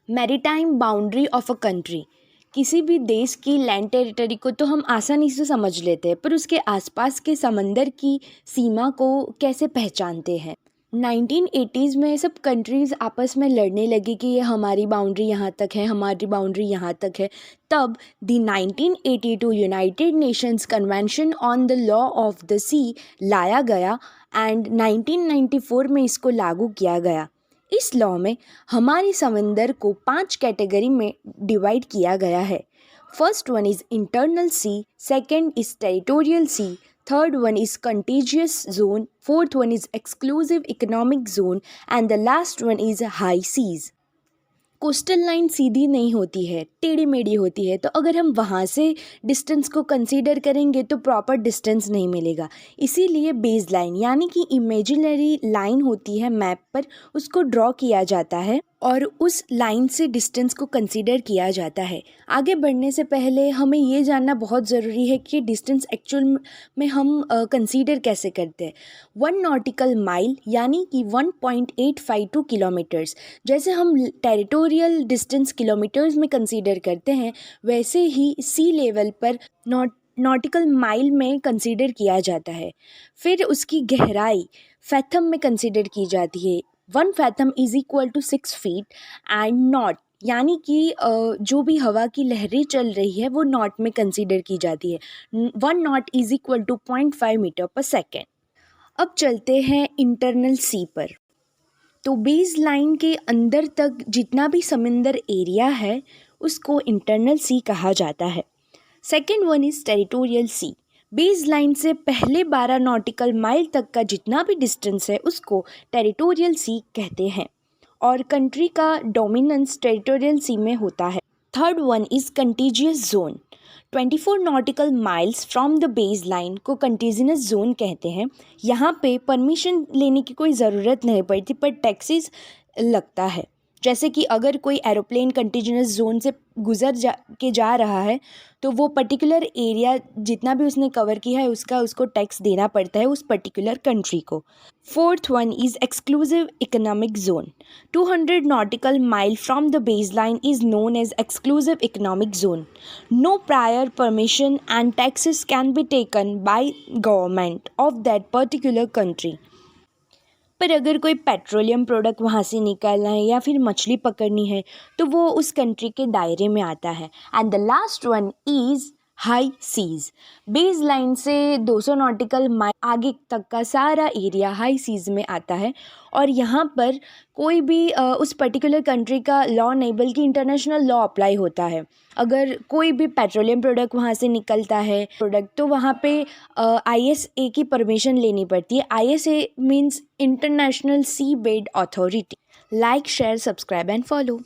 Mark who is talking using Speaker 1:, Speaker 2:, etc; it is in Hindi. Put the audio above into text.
Speaker 1: Maritime boundary of a country. किसी भी देश की लैंड टेरिटरी को तो हम आसानी से समझ लेते हैं, पर उसके आसपास के समंदर की सीमा को कैसे पहचानते हैं। 1980s में सब कंट्रीज़ आपस में लड़ने लगी कि ये हमारी बाउंड्री यहाँ तक है, हमारी बाउंड्री यहाँ तक है। तब the 1982 United Nations Convention on the Law of the Sea लाया गया एंड 1994 में इसको लागू किया गया। इस लॉ में हमारे समंदर को 5 कैटेगरी में डिवाइड किया गया है। First one is internal sea, second is territorial sea, third one is contiguous zone, fourth one is exclusive economic zone and the last one is high seas. Coastal line सीधी नहीं होती है, टेढ़ी मेढ़ी होती है, तो अगर हम वहाँ से डिस्टेंस को कंसीडर करेंगे तो प्रॉपर डिस्टेंस नहीं मिलेगा। इसीलिए बेस लाइन यानी कि इमेजिनरी लाइन होती है मैप पर, उसको ड्रॉ किया जाता है और उस लाइन से डिस्टेंस को कंसीडर किया जाता है। आगे बढ़ने से पहले हमें ये जानना बहुत ज़रूरी है कि डिस्टेंस एक्चुअल में हम कंसीडर कैसे करते हैं। 1 नॉटिकल माइल यानी कि 1.852 किलोमीटर्स, जैसे हम टेरिटोरियल डिस्टेंस किलोमीटर्स में कंसीडर करते हैं, वैसे ही सी लेवल पर नॉटिकल माइल में कंसीडर किया जाता है। फिर उसकी गहराई फैथम में कंसीडर की जाती है। 1 fathom is equal to 6 feet and knot यानी कि जो भी हवा की लहरें चल रही है वो नॉट में कंसीडर की जाती है। 1 knot is equal to 0.5 metre per second. अब चलते हैं इंटरनल सी पर। तो बेस लाइन के अंदर तक जितना भी समंदर एरिया है उसको इंटरनल सी कहा जाता है। Second one is territorial C. Base line से पहले 12 नॉटिकल माइल तक का जितना भी डिस्टेंस है उसको टेरिटोरियल सी कहते हैं और कंट्री का डोमिनेंस टेरिटोरियल सी में होता है। Third one is contiguous zone. 24 nautical miles from the base line को कंटीजियस जोन कहते हैं। यहाँ पे परमिशन लेने की कोई ज़रूरत नहीं पड़ती, पर टैक्सेस लगता है। जैसे कि अगर कोई एरोप्लेन कंटीजियस जोन से जा रहा है तो वो पर्टिकुलर एरिया जितना भी उसने कवर किया है उसको टैक्स देना पड़ता है उस पर्टिकुलर कंट्री को। Fourth one is exclusive economic zone. 200 nautical mile from the baseline is known as exclusive economic zone. No prior permission and taxes can be taken by government of that particular country. पर अगर कोई पेट्रोलियम प्रोडक्ट वहाँ से निकालना है या फिर मछली पकड़नी है तो वो उस कंट्री के दायरे में आता है। And the last one is high seas. Base line से 200 नॉटिकल माइल आगे तक का सारा एरिया हाई सीज में आता है और यहाँ पर कोई भी उस पर्टिकुलर कंट्री का लॉ नहीं बल्कि इंटरनेशनल लॉ अप्लाई होता है। अगर कोई भी पेट्रोलियम प्रोडक्ट वहाँ से निकलता है तो वहाँ पे ISA की परमिशन लेनी पड़ती है। ISA means international sea bed authority. Like, share, subscribe and follow.